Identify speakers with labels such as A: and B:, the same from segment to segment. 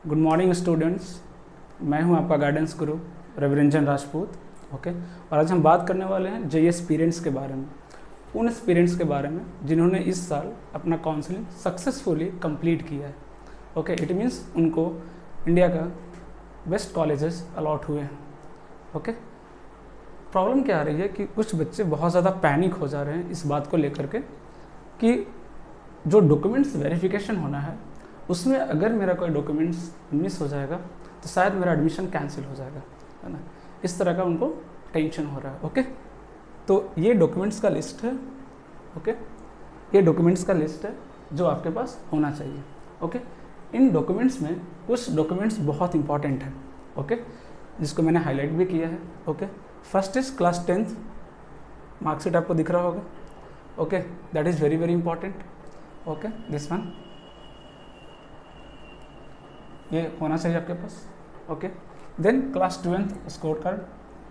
A: Good morning students. मैं हूं आपका गाइडेंस गुरु रविरंजन राजपूत। ओके, और आज हम बात करने वाले हैं जेईएस पेरेंट्स के बारे में, उन पेरेंट्स के बारे में जिन्होंने इस साल अपना काउंसलिंग सक्सेसफुली कंप्लीट किया है। ओके, इट मीन्स उनको इंडिया का बेस्ट कॉलेजेस अलॉट हुए हैं। ओके, प्रॉब्लम क्या आ रही है कि कुछ बच्चे बहुत ज़्यादा पैनिक हो जा रहे हैं इस बात को लेकर के कि जो डॉक्यूमेंट्स वेरिफिकेशन होना है उसमें अगर मेरा कोई डॉक्यूमेंट्स मिस हो जाएगा तो शायद मेरा एडमिशन कैंसिल हो जाएगा, है ना। इस तरह का उनको टेंशन हो रहा है। ओके, तो ये डॉक्यूमेंट्स का लिस्ट है। ओके, ये डॉक्यूमेंट्स का लिस्ट है जो आपके पास होना चाहिए। ओके, इन डॉक्यूमेंट्स में कुछ डॉक्यूमेंट्स बहुत इंपॉर्टेंट हैं। ओके, जिसको मैंने हाईलाइट भी किया है। Okay, first is class 10th marksheet, आपको दिख रहा होगा। Okay, that is very very important. Okay, this one ये होना चाहिए आपके पास। Okay, then class 12th score card,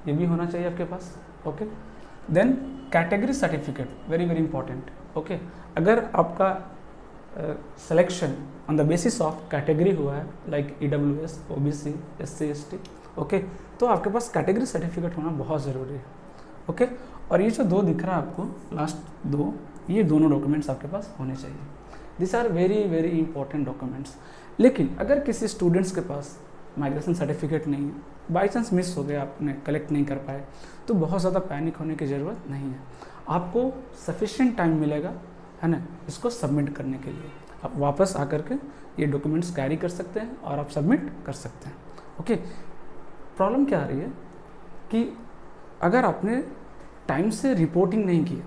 A: ये भी होना चाहिए आपके पास। Okay, then category certificate, very very important. Okay, अगर आपका selection on the basis of category हुआ है like EWS, OBC, SC, ST, okay, तो आपके पास कैटेगरी सर्टिफिकेट होना बहुत ज़रूरी है। ओके, और ये जो दो दिख रहा है आपको लास्ट दो, ये दोनों डॉक्यूमेंट्स आपके पास होने चाहिए। This are very very important documents. लेकिन अगर किसी स्टूडेंट्स के पास माइग्रेशन सर्टिफिकेट नहीं है, बाई चांस मिस हो गया, आपने कलेक्ट नहीं कर पाए, तो बहुत ज़्यादा पैनिक होने की ज़रूरत नहीं है। आपको सफिशिएंट टाइम मिलेगा, है ना, इसको सबमिट करने के लिए। आप वापस आकर के ये डॉक्यूमेंट्स कैरी कर सकते हैं और आप सबमिट कर सकते हैं। ओके, प्रॉब्लम क्या आ रही है कि अगर आपने टाइम से रिपोर्टिंग नहीं की,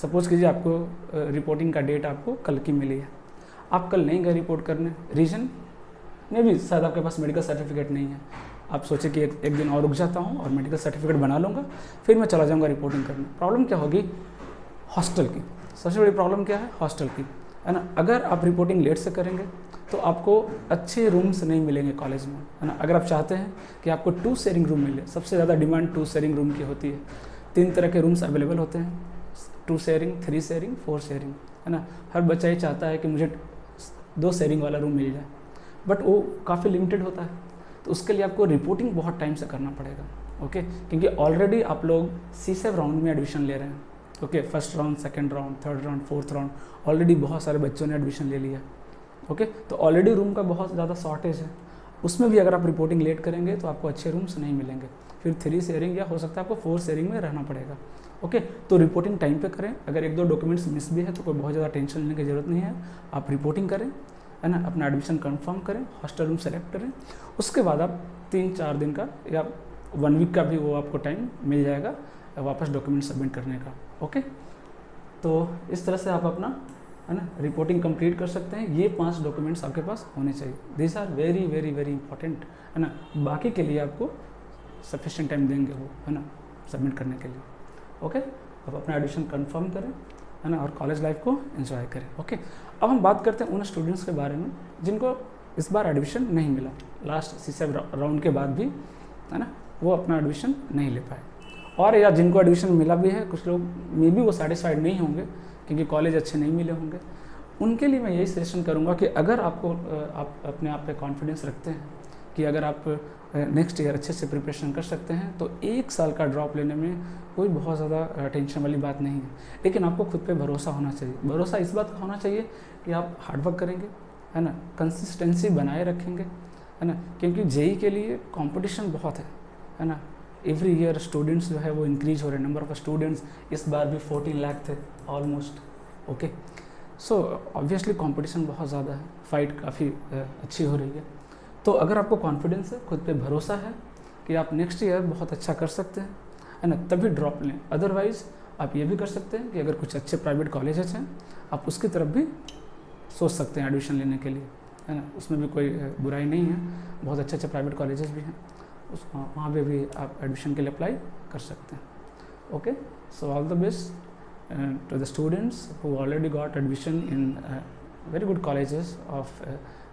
A: सपोज कीजिए आपको रिपोर्टिंग का डेट आपको कल की मिली है, आप कल नहीं गए रिपोर्ट करने, रीजन में भी शायद आपके पास मेडिकल सर्टिफिकेट नहीं है। आप सोचे कि एक दिन और रुक जाता हूँ और मेडिकल सर्टिफिकेट बना लूँगा, फिर मैं चला जाऊँगा रिपोर्टिंग करने। प्रॉब्लम क्या होगी? हॉस्टल की। सबसे बड़ी प्रॉब्लम क्या है? हॉस्टल की, है ना। अगर आप रिपोर्टिंग लेट से करेंगे तो आपको अच्छे रूम्स नहीं मिलेंगे कॉलेज में, है ना। अगर आप चाहते हैं कि आपको 2 शेयरिंग रूम मिले, सबसे ज़्यादा डिमांड 2 शेयरिंग रूम की होती है। 3 तरह के रूम्स अवेलेबल होते हैं, 2 शेयरिंग, 3 शेयरिंग, 4 शेयरिंग, है ना। हर बच्चा ये चाहता है कि मुझे 2 शेयरिंग वाला रूम मिल जाए, बट वो काफ़ी लिमिटेड होता है। तो उसके लिए आपको रिपोर्टिंग बहुत टाइम से करना पड़ेगा। ओके, क्योंकि ऑलरेडी आप लोग C7 राउंड में एडमिशन ले रहे हैं। Okay, first round, second round, third round, fourth round, already बहुत सारे बच्चों ने एडमिशन ले लिया। ओके, तो ऑलरेडी रूम का बहुत ज़्यादा शॉर्टेज है। उसमें भी अगर आप रिपोर्टिंग लेट करेंगे तो आपको अच्छे रूम्स नहीं मिलेंगे, फिर 3 शेयरिंग या हो सकता है आपको 4 शेयरिंग में रहना पड़ेगा। ओके, तो रिपोर्टिंग टाइम पे करें। अगर 1-2 डॉक्यूमेंट्स मिस भी है तो कोई बहुत ज़्यादा टेंशन लेने की ज़रूरत नहीं है। आप रिपोर्टिंग करें, है ना, अपना एडमिशन कंफर्म करें, हॉस्टल रूम सेलेक्ट करें। उसके बाद आप 3-4 दिन का या 1 वीक का भी वो आपको टाइम मिल जाएगा वापस डॉक्यूमेंट सबमिट करने का। ओके, तो इस तरह से आप अपना, है ना, रिपोर्टिंग कंप्लीट कर सकते हैं। ये 5 डॉक्यूमेंट्स आपके पास होने चाहिए। This are very very very important, है ना। बाकी के लिए आपको सफिशिएंट टाइम देंगे वो, है ना, सबमिट करने के लिए। ओके, अब अपना एडमिशन कंफर्म करें, है ना, और कॉलेज लाइफ को एंजॉय करें। ओके, अब हम बात करते हैं उन स्टूडेंट्स के बारे में जिनको इस बार एडमिशन नहीं मिला, लास्ट C7 राउंड के बाद भी, है ना, वो अपना एडमिशन नहीं ले पाए। और या जिनको एडमिशन मिला भी है, कुछ लोग मे बी वो सेटिस्फाइड नहीं होंगे क्योंकि कॉलेज अच्छे नहीं मिले होंगे। उनके लिए मैं यही सजेशन करूँगा कि अगर आपको आप अपने आप पे कॉन्फिडेंस रखते हैं कि अगर आप नेक्स्ट ईयर अच्छे से प्रिपरेशन कर सकते हैं तो 1 साल का ड्रॉप लेने में कोई बहुत ज़्यादा टेंशन वाली बात नहीं है। लेकिन आपको खुद पे भरोसा होना चाहिए। भरोसा इस बात का होना चाहिए कि आप हार्डवर्क करेंगे, है ना, कंसिस्टेंसी बनाए रखेंगे, है ना, क्योंकि जेई के लिए कंपटीशन बहुत है ना। एवरी ईयर स्टूडेंट्स जो है वो इंक्रीज हो रहे हैं, नंबर ऑफ स्टूडेंट्स इस बार भी 14 लाख थे almost. Okay, so obviously competition बहुत ज़्यादा है, फाइट काफ़ी अच्छी हो रही है। तो अगर आपको कॉन्फिडेंस है, खुद पे भरोसा है कि आप नेक्स्ट ईयर बहुत अच्छा कर सकते हैं, है ना, तभी ड्रॉप लें। अदरवाइज़ आप ये भी कर सकते हैं कि अगर कुछ अच्छे प्राइवेट कॉलेजेस हैं आप उसकी तरफ भी सोच सकते हैं एडमिशन लेने के लिए, है ना। उसमें भी कोई बुराई नहीं है, बहुत अच्छे अच्छे प्राइवेट कॉलेजेस भी हैं, वहाँ पे भी आप एडमिशन के लिए अप्लाई कर सकते हैं। Okay, so all the best to the students who already got admission in very good colleges of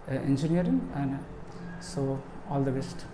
A: engineering, and so all the best.